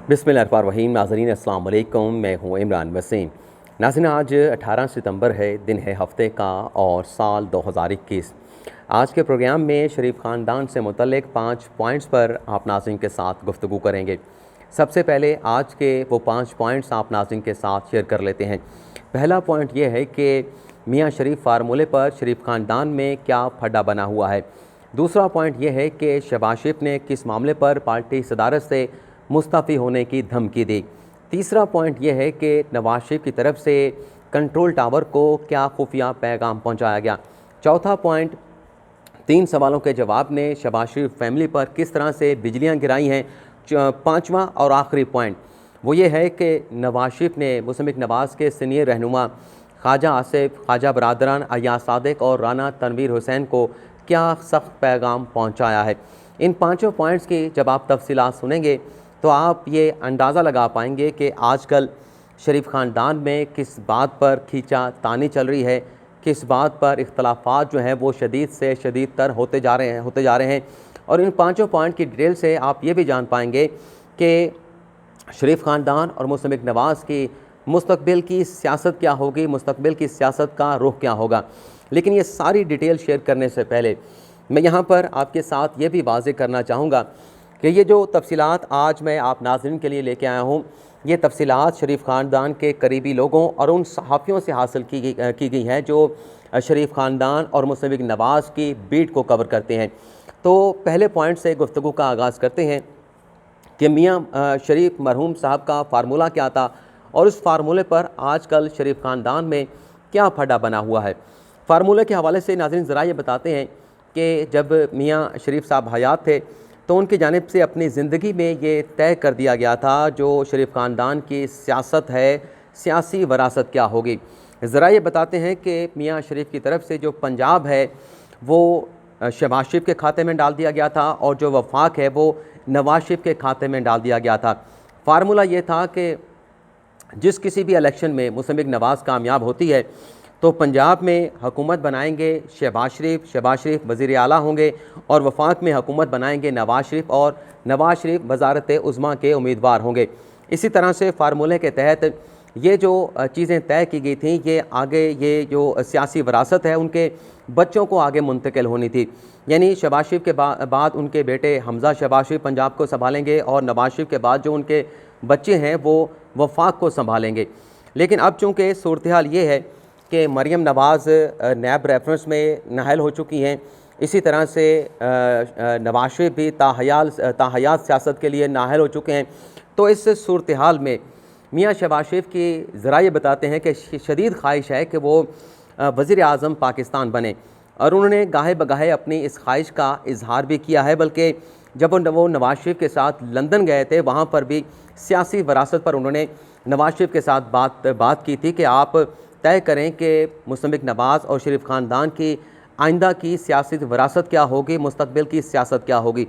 बिस्मिल्लाहिर्रहमानिर्रहीम। नाज़रीन अस्सलाम वालेकुम, मैं हूँ इमरान वसीम। नाज़रीन, आज 18 सितंबर है, दिन है हफ्ते का और साल 2021। आज के प्रोग्राम में शरीफ ख़ानदान से मुतल्लिक़ 5 पॉइंट्स पर आप नाज़रीन के साथ गुफ्तगू करेंगे। सबसे पहले आज के वो 5 पॉइंट्स आप नाज़रीन के साथ शेयर कर लेते हैं। पहला पॉइंट ये है कि मियाँ शरीफ फार्मूले पर शरीफ ख़ानदान में क्या फड्डा बना हुआ है। दूसरा पॉइंट ये है कि शहबाज शरीफ ने किस मामले पर पार्टी सदारत से मुस्तफ़ी होने की धमकी दी। तीसरा पॉइंट यह है कि नवाज शरीफ की तरफ से कंट्रोल टावर को क्या खुफिया पैगाम पहुंचाया गया। चौथा पॉइंट, 3 सवालों के जवाब ने शहबाज शरीफ फैमिली पर किस तरह से बिजलियां गिराई हैं। पाँचवा और आखिरी पॉइंट वो ये है कि नवाज शरीफ ने मुसम्मिक नवाज़ के सीनियर रहनुमा ख्वाजा आसिफ, ख्वाजा बरादरान, अय्याज सादिक और राना तनवीर हुसैन को क्या सख्त पैगाम पहुँचाया है। इन 5 पॉइंट्स की जब आप तफसीलात सुनेंगे तो आप ये अंदाज़ा लगा पाएंगे कि आजकल शरीफ ख़ानदान में किस बात पर खींचा तानी चल रही है, किस बात पर इख्तलाफात जो हैं वो शदीद से शदीद तर होते जा रहे हैं। और इन 5 पॉइंट की डिटेल से आप ये भी जान पाएंगे कि शरीफ ख़ानदान और मुस्तमिक नवाज़ की मुस्तकबिल की सियासत क्या होगी, मुस्तकबिल की सियासत का रुख क्या होगा। लेकिन ये सारी डिटेल शेयर करने से पहले मैं यहाँ पर आपके साथ ये भी वाज़ेह करना चाहूँगा कि ये जो तफसीलात आज मैं आप नाज़रीन के लिए लेके आया हूँ, ये तफसीलात शरीफ ख़ानदान के करीबी लोगों और उन सहाफ़ियों से हासिल की गई हैं जो शरीफ ख़ानदान और मुस्तमिक नवाज़ की बीट को कवर करते हैं। तो पहले पॉइंट से गुफ्तगू का आगाज़ करते हैं कि मियाँ शरीफ मरहूम साहब का फ़ार्मूला क्या था और उस फार्मूले पर आजकल शरीफ ख़ानदान में क्या फड्डा बना हुआ है। फार्मूले के हवाले से नाज़रीन ज़रा ये बताते हैं कि जब मियाँ शरीफ साहब हयात थे तो उनकी जानिब से अपनी ज़िंदगी में ये तय कर दिया गया था जो शरीफ ख़ानदान की सियासत है, सियासी वरासत क्या होगी। ज़रा ये बताते हैं कि मियाँ शरीफ की तरफ से जो पंजाब है वो शहबाज शरीफ के खाते में डाल दिया गया था और जो वफाक है वो नवाज शरीफ के खाते में डाल दिया गया था। फार्मूला ये था कि जिस किसी भी इलेक्शन में मुस्तमिक नवाज़ कामयाब होती है तो पंजाब में हुकूमत बनाएंगे शहबाज शरीफ वज़ीर आला होंगे और वफाक में हुकूमत बनाएंगे नवाज शरीफ और नवाज शरीफ वज़ारत उज़्मा के उम्मीदवार होंगे। इसी तरह से फार्मूले के तहत ये जो चीज़ें तय की गई थी, ये आगे ये जो सियासी वरासत है उनके बच्चों को आगे मुंतकिल होनी थी। यानी शहबाज शरीफ के बाद उनके बेटे हमज़ा शहबाज शरीफ पंजाब को संभालेंगे और नवाज शरीफ के बाद जो उनके बच्चे हैं वो वफाक को संभालेंगे। लेकिन अब चूँकि सूरत हाल ये है कि मरियम नवाज़ नैब रेफरेंस में नाहल हो चुकी हैं, इसी तरह से नवाज शरीफ भी ताहयात सियासत के लिए नाहल हो चुके हैं। तो इस सूरत हाल में मियाँ शहबाज शरीफ की ज़रा ये बताते हैं कि शदीद ख्वाहिश है कि वो वज़ीर आज़म पाकिस्तान बने और उन्होंने गाहे बगाहे अपनी इस ख्वाहिश का इजहार भी किया है। बल्कि जब वो नवाज शरीफ के साथ लंदन गए थे वहाँ पर भी सियासी वरासत पर उन्होंने नवाज शरीफ के साथ बात की थी कि आप तय करें कि मुस्तमिक नवाज़ और शरीफ ख़ानदान की आइंदा की सियासी वरासत क्या होगी, मुस्तकबिल की सियासत क्या होगी।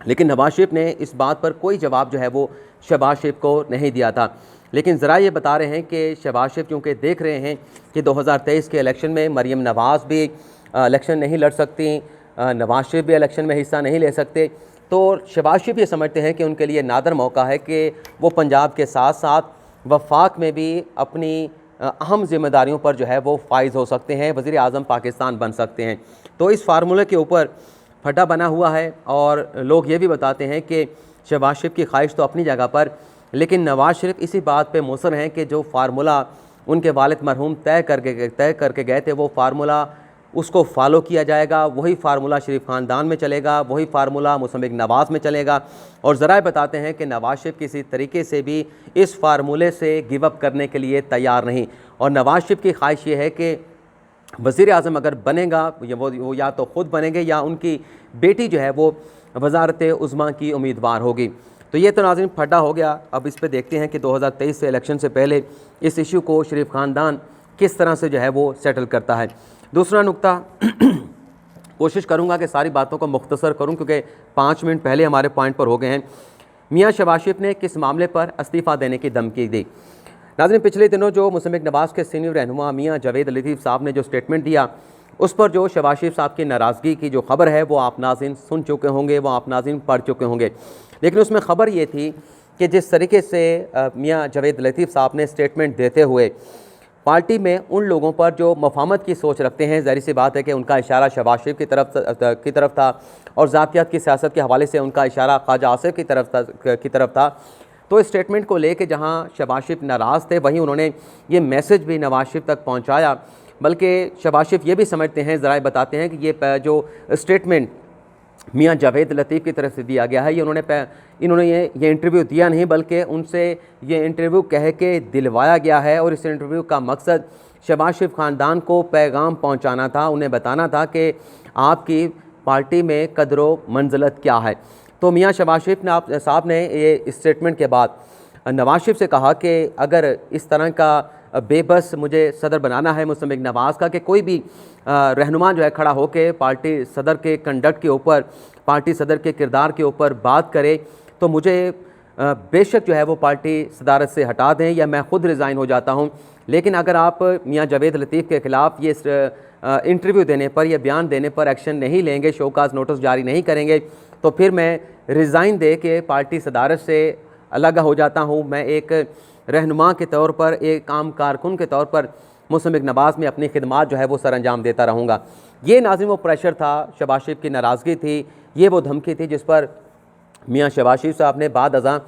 लेकिन नवाज शरीफ ने इस बात पर कोई जवाब जो है वो शहबाज शरीफ को नहीं दिया था। लेकिन ज़रा ये बता रहे हैं कि शहबाज शरीफ क्योंकि देख रहे हैं कि 2023 के इलेक्शन में मरियम नवाज़ भी इलेक्शन नहीं लड़ सकती, नवाज शरीफ भी इलेक्शन में हिस्सा नहीं ले सकते, तो शहबाज शरीफ ये समझते हैं कि उनके लिए नादर मौका है कि वो पंजाब के साथ साथ वफाक में भी अपनी अहम ज़िम्मेदारियों पर जो है वो फाइज हो सकते हैं, वज़ीर आज़म पाकिस्तान बन सकते हैं। तो इस फार्मूले के ऊपर फटा बना हुआ है और लोग ये भी बताते हैं कि शहबाज शरीफ की ख्वाहिश तो अपनी जगह पर, लेकिन नवाज शरीफ इसी बात पे मुसर हैं कि जो फार्मूला उनके वालिद मरहूम तय करके गए थे वो फार्मूला उसको फॉलो किया जाएगा, वही फार्मूला शरीफ ख़ानदान में चलेगा, वही फार्मूला मुस्तमिक नवाज़ में चलेगा। और ज़रा बताते हैं कि नवाज शरीफ किसी तरीके से भी इस फार्मूले से गिव अप करने के लिए तैयार नहीं। और नवाज शरीफ की ख्वाहिश ये है कि वज़ीर आज़म अगर बनेगा वो या तो ख़ुद बनेंगे या उनकी बेटी जो है वो वज़ारत उज़्मा की उम्मीदवार होगी। तो ये तो नाज़रीन फटा हो गया। अब इस पर देखते हैं कि 2023 से इलेक्शन से पहले इस इशू को शरीफ ख़ानदान किस तरह से जो है वो सेटल करता है। दूसरा नुक्ता कोशिश करूंगा कि सारी बातों को मुख्तसर करूं क्योंकि 5 मिनट पहले हमारे पॉइंट पर हो गए हैं। मियाँ शहबाज शरीफ ने किस मामले पर इस्तीफ़ा देने की धमकी दी। नाज़रीन, पिछले दिनों जो मुस्तमिक नवाज़ के सीनियर रहनुमा मियाँ जावेद लतीफ़ साहब ने जो स्टेटमेंट दिया उस पर जो शहबाज शरीफ साहब की नाराज़गी की जो खबर है वो आप नाज़रीन सुन चुके होंगे, वो आप नाज़रीन पढ़ चुके होंगे। लेकिन उसमें ख़बर ये थी कि जिस तरीके से मियां जावेद लतीफ़ साहब ने स्टेटमेंट देते हुए पार्टी में उन लोगों पर जो मफामत की सोच रखते हैं, ज़ाहिर सी बात है कि उनका इशारा शहबाज शरीफ की तरफ था और ज़ातियात की सियासत के हवाले से उनका इशारा ख्वाजा आसिफ की तरफ था। तो इस स्टेटमेंट को लेके जहां शहबाज शरीफ नाराज़ थे, वहीं उन्होंने ये मैसेज भी नवाज शरीफ तक पहुंचाया। बल्कि शहबाज शरीफ ये भी समझते हैं, ज़राए बताते हैं कि ये जो स्टेटमेंट मियां जावेद लतीफ़ की तरफ से दिया गया है, ये इन्होंने ये इंटरव्यू दिया नहीं, बल्कि उनसे ये इंटरव्यू कह के दिलवाया गया है। और इस इंटरव्यू का मकसद शहबाज शरीफ ख़ानदान को पैगाम पहुंचाना था, उन्हें बताना था कि आपकी पार्टी में कदर मंजिलत क्या है। तो मियां शहबाज शरीफ साहब ने ये स्टेटमेंट के बाद नवाज शरीफ से कहा कि अगर इस तरह का बेबस मुझे सदर बनाना है मुस्तमिक नवाज़ का, कि कोई भी रहनुमा जो है खड़ा होकर पार्टी सदर के कंडक्ट के ऊपर, पार्टी सदर के किरदार के ऊपर बात करे, तो मुझे बेशक जो है वो पार्टी सदारत से हटा दें या मैं ख़ुद रिज़ाइन हो जाता हूं। लेकिन अगर आप मियां जावेद लतीफ़ के ख़िलाफ़ ये इंटरव्यू देने पर या बयान देने पर एक्शन नहीं लेंगे, शोकाज़ नोटिस जारी नहीं करेंगे, तो फिर मैं रिज़ाइन दे के पार्टी सदारत से अलग हो जाता हूँ। मैं एक रहनुमा के तौर पर, एक आम कारकुन के तौर पर मुस्तमिक नवाज़ में अपनी खिदमात जो है वो सर अंजाम देता रहूँगा। ये नाज़िम वो प्रेशर था, शहबाज शरीफ की नाराज़गी थी, ये वो धमकी थी जिस पर मियां शहबाज शरीफ साहब ने बाद अज़ां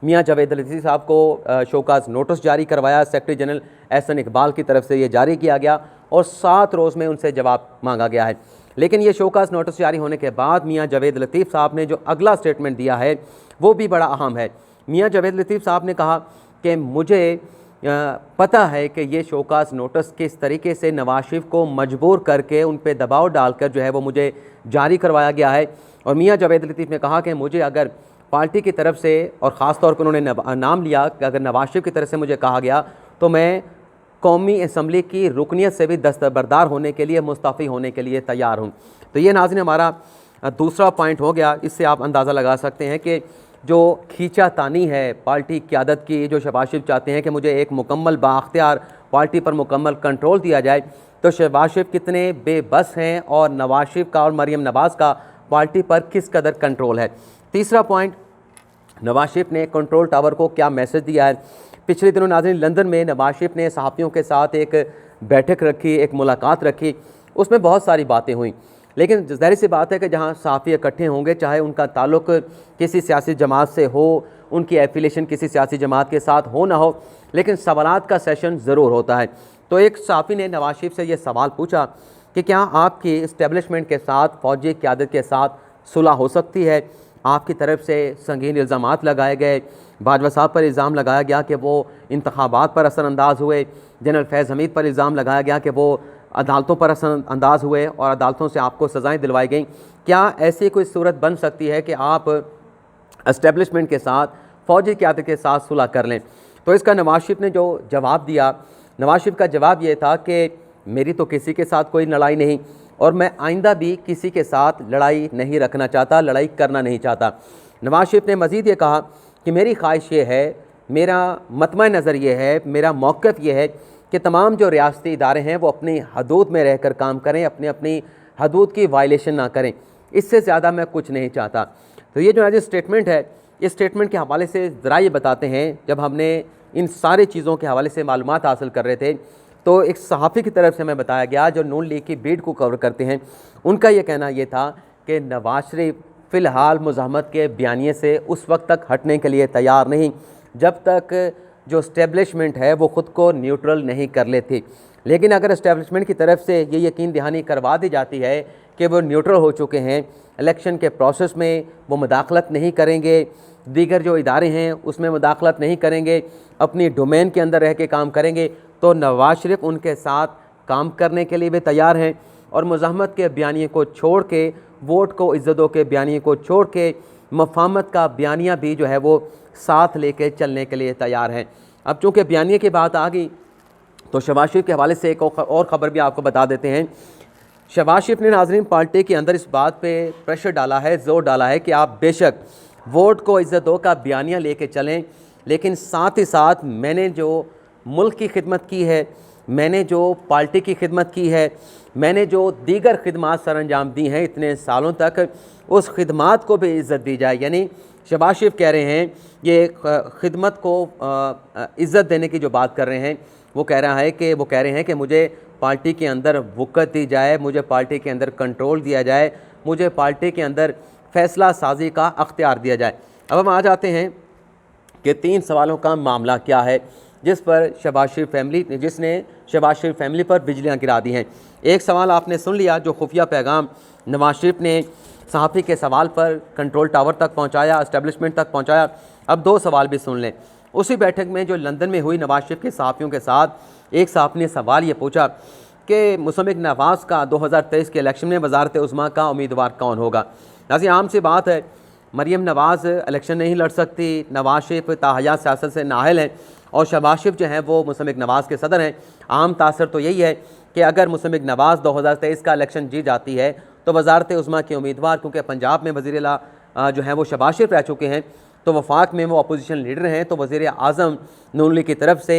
मियां जावेद लतीफ़ साहब को शोकाज़ नोटिस जारी करवाया। सेक्रेटरी जनरल एहसन इकबाल की तरफ से ये जारी किया गया और 7 रोज़ में उनसे जवाब मांगा गया है। लेकिन ये शोकाज़ नोटिस जारी होने के बाद मियां जावेद लतीफ़ साहब ने जो अगला स्टेटमेंट दिया है वो भी बड़ा अहम है। मियां जावेद लतीफ़ साहब ने कहा कि मुझे पता है कि ये शोकाज़ नोटिस किस तरीके से नवाज शरीफ को मजबूर करके उन पर दबाव डालकर जो है वो मुझे जारी करवाया गया है। और मियां जावेद लतीफ़ ने कहा कि मुझे अगर पार्टी की तरफ से, और ख़ास तौर पर उन्होंने नाम लिया कि अगर नवाज शरीफ की तरफ से मुझे कहा गया तो मैं कौमी असम्बली की रुकनीत से भी दस्तबरदार होने के लिए, मुस्तफ़ी होने के लिए तैयार हूँ। तो ये नाज़रीन हमारा दूसरा पॉइंट हो गया। इससे आप अंदाज़ा लगा सकते हैं कि जो खींचातानी है पार्टी क़यादत की, जो शहबाज शरीफ चाहते हैं कि मुझे एक मुकम्मल बाख्तियार पार्टी पर मुकम्मल कंट्रोल दिया जाए, तो शहबाज शरीफ कितने बेबस हैं और नवाज शरीफ का और मरीम नवाज़ का पार्टी पर किस कदर कंट्रोल है। तीसरा पॉइंट, नवाज शरीफ ने कंट्रोल टावर को क्या मैसेज दिया है। पिछले दिनों नाज़रीन लंदन में नवाज शरीफ ने सहाफ़ियों के साथ एक बैठक रखी, एक मुलाकात रखी, उसमें बहुत सारी बातें हुई। लेकिन ज़ाहिर सी बात है कि जहाँ सहाफ़ी इकट्ठे होंगे, चाहे उनका ताल्लुक़ किसी सियासी जमात से हो, उनकी एफिलेशन किसी सियासी जमात के साथ हो ना हो, लेकिन सवालात का सेशन ज़रूर होता है। तो एक सहाफ़ी ने नवाज शरीफ से ये सवाल पूछा कि क्या आपकी इस्टेब्लिशमेंट के साथ, फ़ौजी क़यादत के साथ सुलह हो सकती है। आपकी तरफ से संगीन इल्ज़ामात लगाए गए, बाजवा साहब पर इल्ज़ाम लगाया गया कि वो इंतखाबात पर असरअंदाज हुए, जनरल फैज़ हमीद पर इल्ज़ाम लगाया गया कि वो अदालतों पर असरअंदाज हुए और अदालतों से आपको सज़ाएँ दिलवाई गई। क्या ऐसी कोई सूरत बन सकती है कि आप इस्टेब्लिशमेंट के साथ, फ़ौजी क़यादत के साथ सुलह कर लें। तो इसका नवाज शरीफ ने जो जवाब दिया, नवाज शरीफ का जवाब ये था कि मेरी तो किसी के साथ कोई लड़ाई नहीं और मैं आइंदा भी किसी के साथ लड़ाई नहीं रखना चाहता, लड़ाई करना नहीं चाहता। नवाज शरीफ ने मज़ीद ये कहा कि मेरी ख्वाहिश ये है, मेरा मतमा नज़र ये है, मेरा मौक़िफ़ ये है कि तमाम जो रियासती इदारे हैं वो अपनी हदूद में रहकर काम करें, अपनी हदूद की वायलेशन ना करें, इससे ज़्यादा मैं कुछ नहीं चाहता। तो ये जो स्टेटमेंट है, इस स्टेटमेंट के हवाले से ज़रा ये बताते हैं, जब हमने इन सारी चीज़ों के हवाले से मालूमात हासिल कर रहे थे तो एक सहाफ़ी की तरफ से हमें बताया गया जो नून लीग की बीट को कवर करते हैं, उनका ये कहना ये था कि नवाज शरीफ फ़िलहाल मुज़ाहमत के बयानिए से उस वक्त तक हटने के लिए तैयार नहीं जब तक जो इस्टेब्लिशमेंट है वो ख़ुद को न्यूट्रल नहीं कर लेती। लेकिन अगर इस्टेब्लिशमेंट की तरफ से ये यकीन दहानी करवा दी जाती है कि वो न्यूट्रल हो चुके हैं, इलेक्शन के प्रोसेस में वो मुदाखलत नहीं करेंगे, दीगर जो इदारे हैं उसमें मुदाखलत नहीं करेंगे, अपनी डोमेन के अंदर रह के काम करेंगे, तो नवाज शरीफ उनके साथ काम करने के लिए भी तैयार हैं और मुज़ाहमत के बयानिए को छोड़ के, वोट को इज़्ज़तों के बयानिए को छोड़ के, मफाहमत का बयानिया भी जो है वो साथ लेके चलने के लिए तैयार हैं। अब चूँकि बयानिए की बात आ गई तो शहबाज शरीफ के हवाले से एक और ख़बर भी आपको बता देते हैं। शहबाज शरीफ ने नाज़रीन पार्टी के अंदर इस बात पे प्रेशर डाला है, ज़ोर डाला है कि आप बेशक वोट को इज़्ज़तों का बयानिया लेके चलें, लेकिन साथ ही साथ मैंने जो मुल्क की खिदमत की है, मैंने जो पार्टी की खिदमत की है, मैंने जो दीगर खिदमात सर अंजाम दी हैं इतने सालों तक, उस खिदमात को भी इज़्ज़त दी जाए। यानी शहबाज शरीफ कह रहे हैं ये खिदमत को इज़्ज़त देने की जो बात कर रहे हैं, वो कह रहे हैं कि मुझे पार्टी के अंदर वक़्त दी जाए, मुझे पार्टी के अंदर कंट्रोल दिया जाए, मुझे पार्टी के अंदर फ़ैसला साजी का अख्तियार दिया जाए। अब हम आ जाते हैं कि 3 सवालों का मामला क्या है जिसने शहबाज शरीफ फैमिली पर बिजलियाँ गिरा दी हैं। एक सवाल आपने सुन लिया, जो खुफिया पैगाम नवाज शरीफ ने सहाफ़ी के सवाल पर कंट्रोल टावर तक पहुँचाया, इस्टेब्लिशमेंट तक पहुँचाया। अब 2 सवाल भी सुन लें। उसी बैठक में जो लंदन में हुई नवाज शरीफ के सहाफ़ियों के साथ, एक सहाफ़ी ने सवाल ये पूछा कि मुसम्मिक नवाज़ का 2023 के इलेक्शन में वज़ारत उज़्मा का उम्मीदवार कौन होगा। नाज़रीन, आम सी बात है, मरियम नवाज़ इलेक्शन नहीं लड़ सकती, नवाज शरीफ ताहयात सियासत से नाअहल हैं और शहबाज शरीफ जो हैं वो मुसम्मिक नवाज़ के सदर हैं। आम तासर तो यही है कि अगर मुसम्मिक नवाज़ 2023 का इलेक्शन जीत जाती है तो वज़ारत उज़्मा के उम्मीदवार, क्योंकि पंजाब में वज़ीर-ए-आला जो हैं वो शहबाज शरीफ रह चुके हैं, तो वफाक में वो अपोजिशन लीडर हैं, तो वज़ीर आज़म नून लीग की तरफ से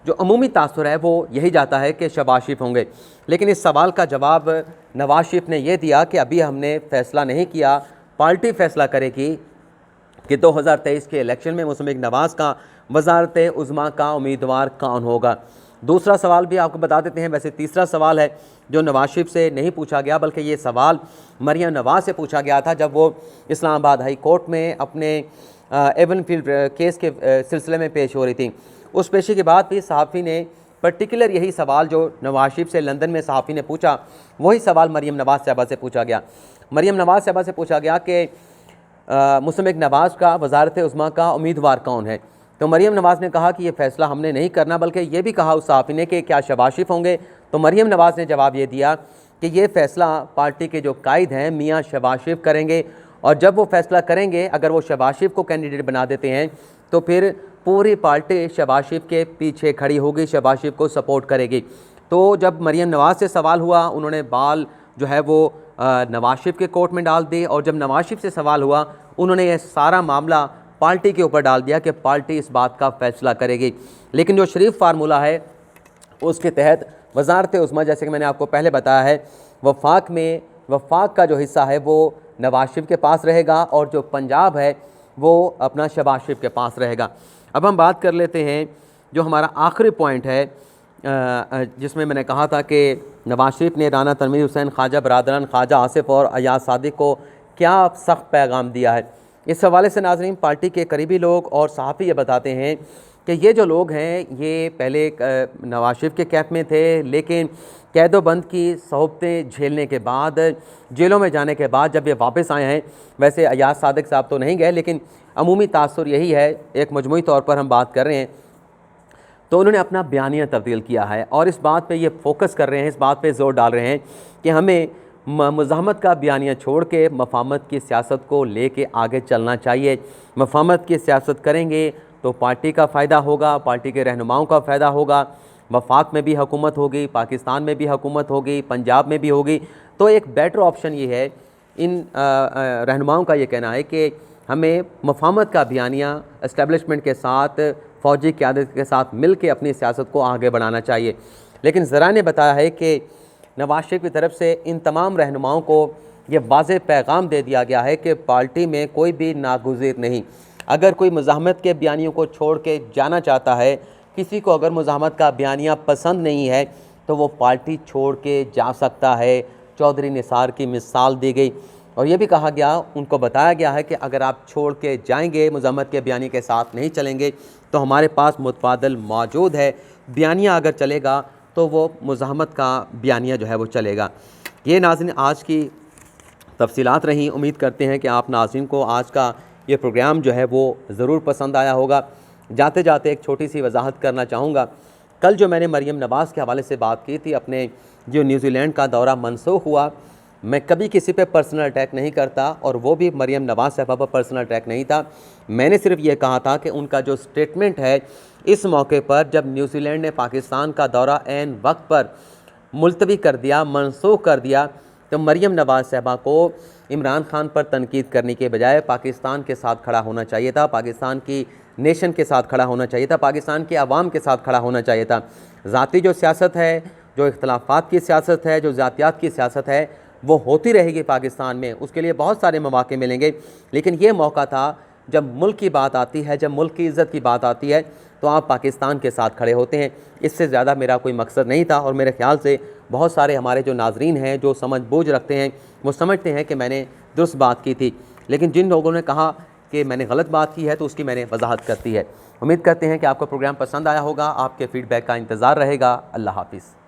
जो अमूमी तासुर है वो यही जाता है कि शहबाज शरीफ होंगे। लेकिन इस सवाल का जवाब नवाज शरीफ ने यह दिया कि अभी हमने फ़ैसला नहीं किया, पार्टी फ़ैसला करेगी कि 2023 के इलेक्शन में मुसम्मिक नवाज़ का वज़ारत उज़्मा का उम्मीदवार कौन होगा। दूसरा सवाल भी आपको बता देते हैं। वैसे तीसरा सवाल है जो नवाज शरीफ से नहीं पूछा गया, बल्कि ये सवाल मरियम नवाज़ से पूछा गया था जब वो इस्लामाबाद हाई कोर्ट में अपने एवनफील्ड केस के सिलसिले में पेश हो रही थी। उस पेशी के बाद भी सहाफ़ी ने पर्टिकुलर यही सवाल जो नवाज शरीफ से लंदन में सहाफ़ी ने पूछा, वही सवाल मरियम नवाज़ साहबा से पूछा गया। मरियम नवाज़ साहबा से पूछा गया कि मुसम्मिक नवाज़ का वज़ारत उज़्मा का उम्मीदवार कौन है। तो मरियम नवाज़ ने कहा कि ये फ़ैसला हमने नहीं करना, बल्कि ये भी कहा उस सहाफ़ी ने कि क्या शहबाज शरीफ होंगे। तो मरियम नवाज़ ने जवाब ये दिया कि ये फ़ैसला पार्टी के जो कायद हैं मियाँ शहबाज शरीफ करेंगे, और जब वो फ़ैसला करेंगे, अगर वो शहबाज शरीफ को कैंडिडेट बना देते हैं तो फिर पूरी पार्टी शहबाज शरीफ के पीछे खड़ी होगी, शहबाज शरीफ को सपोर्ट करेगी। तो जब मरियम नवाज़ से सवाल हुआ, उन्होंने बाल जो है वो नवाज शरीफ के कोर्ट में डाल दी, और जब नवाज शरीफ से सवाल हुआ, उन्होंने ये सारा मामला पार्टी के ऊपर डाल दिया कि पार्टी इस बात का फ़ैसला करेगी। लेकिन जो शरीफ फार्मूला है उसके तहत वज़ारत उज़्मा, जैसे कि मैंने आपको पहले बताया है, वफाक का जो हिस्सा है वो नवाज शरीफ के पास रहेगा, और जो पंजाब है वो अपना शहबाज शरीफ के पास रहेगा। अब हम बात कर लेते हैं जो हमारा आखिरी पॉइंट है, जिसमें मैंने कहा था कि नवाज शरीफ ने राना तनवीर हुसैन, ख्वाजा बरादरान, ख्वाजा आसिफ और अयाज सादिक को क्या सख्त पैगाम दिया है। इस हवाले से नाज़रीन, पार्टी के करीबी लोग और सहाफ़ी ये बताते हैं कि ये जो लोग हैं ये पहले नवाज शरीफ के कैंप में थे, लेकिन कैदोबंद की सोहबतें झेलने के बाद, जेलों में जाने के बाद जब ये वापस आए हैं, वैसे अयाज सादिक साहब तो नहीं गए, लेकिन अमूमी तासुर यही है, एक मजमूई तौर पर हम बात कर रहे हैं, तो उन्होंने अपना बयानिया तब्दील किया है और इस बात पे ये फोकस कर रहे हैं, इस बात पे ज़ोर डाल रहे हैं कि हमें मुज़ाहमत का बयानिया छोड़ के मफाहमत की सियासत को लेके आगे चलना चाहिए। मफाहमत की सियासत करेंगे तो पार्टी का फ़ायदा होगा, पार्टी के रहनुमाओं का फ़ायदा होगा, वफाक में भी हुकूमत होगी, पाकिस्तान में भी हुकूमत होगी, पंजाब में भी होगी। तो एक बेटर ऑप्शन ये है, इन रहनुमाओं का ये कहना है कि हमें मफाहमत का बयानिया इस्टेब्लिशमेंट के साथ, फ़ौजी क़यादत के साथ मिल के अपनी सियासत को आगे बढ़ाना चाहिए। लेकिन ज़रा ने बताया है कि नवाज शरीफ की तरफ से इन तमाम रहनुमाओं को ये वाज़ेह पैगाम दे दिया गया है कि पार्टी में कोई भी नागुज़ीर नहीं। अगर कोई मुज़ाहमत के बयानियों को छोड़ के जाना चाहता है, किसी को अगर मुज़ाहमत का बयानिया पसंद नहीं है तो वो पार्टी छोड़ के जा सकता है। चौधरी निसार की मिसाल दी गई और ये भी कहा गया, उनको बताया गया है कि अगर आप छोड़ के जाएंगे, मुज़ाहमत के बयानी के साथ नहीं चलेंगे, तो हमारे पास मुतबादल मौजूद है। बयानिया अगर चलेगा तो वो मुज़ाहमत का बयानिया जो है वो चलेगा। ये नाज़रीन आज की तफसीलात रहीं। उम्मीद करते हैं कि आप नाज़रीन को आज का ये प्रोग्राम जो है वो ज़रूर पसंद आया होगा। जाते जाते एक छोटी सी वजाहत करना चाहूँगा। कल जो मैंने मरियम नवाज़ के हवाले से बात की थी, अपने जो न्यूज़ीलैंड का दौरा मनसूख हुआ, मैं कभी किसी पे पर्सनल अटैक नहीं करता और वो भी मरियम नवाज़ साहबा पर पर्सनल अटैक नहीं था। मैंने सिर्फ ये कहा था कि उनका जो स्टेटमेंट है इस मौके पर, जब न्यूज़ीलैंड ने पाकिस्तान का दौरा ऐन वक्त पर मुलतवी कर दिया, मनसूख कर दिया, तो मरियम नवाज़ साहबा को इमरान खान पर तनकीद करने के बजाय पाकिस्तान के साथ खड़ा होना चाहिए था, पाकिस्तान की नेशन के साथ खड़ा होना चाहिए था, पाकिस्तान के अवाम के साथ खड़ा होना चाहिए था। ज़ाती जो सियासत है, जो इख्तलाफात की सियासत है, जो ज़ातियात की सियासत है, वो होती रहेगी पाकिस्तान में, उसके लिए बहुत सारे मौके मिलेंगे। लेकिन ये मौका था जब मुल्क की बात आती है, जब मुल्क की इज़्ज़त की बात आती है, तो आप पाकिस्तान के साथ खड़े होते हैं। इससे ज़्यादा मेरा कोई मकसद नहीं था और मेरे ख़्याल से बहुत सारे हमारे जो नाज़रीन हैं, जो समझ बूझ रखते हैं, वो समझते हैं कि मैंने दुरुस्त बात की थी। लेकिन जिन लोगों ने कहा कि मैंने गलत बात की है, तो उसकी मैंने वजाहत कर दी है। उम्मीद करते हैं कि आपको प्रोग्राम पसंद आया होगा। आपके फ़ीडबैक का इंतज़ार रहेगा। अल्लाह हाफ़िज़।